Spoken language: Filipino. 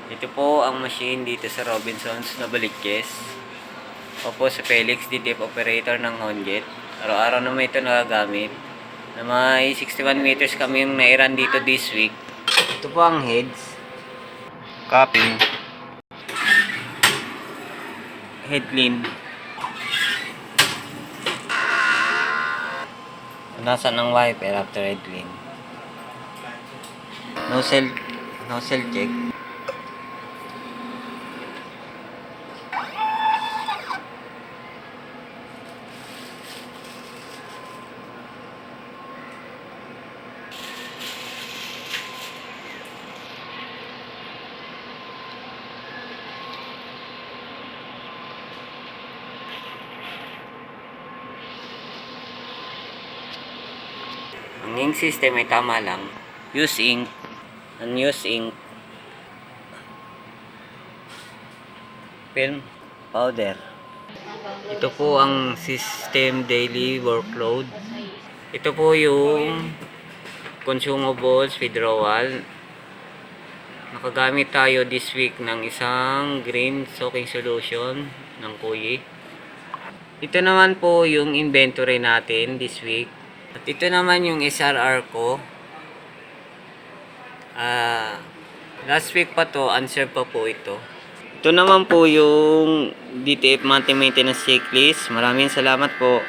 Ito po ang machine dito sa Robinsons na Balikes. Opo sa Felix, DTF operator ng Honjet. Araw-araw naman ito nagagamit. Na may 61 meters kami yung nairan dito this week. Ito po ang heads. Cupping. Headline. Nasaan ang wiper after headline? Nozzle check. Ang ink system ay tama lang. Use ink. Unuse ink. Film powder. Ito po ang system daily workload. Ito po yung consumables withdrawal. Nakagamit tayo this week ng isang green soaking solution ng Kuyi. Ito naman po yung inventory natin this week. At ito naman yung SRR ko. Last week pa to, unserved pa po ito. Ito naman po yung DTF monthly maintenance checklist. Maraming salamat po.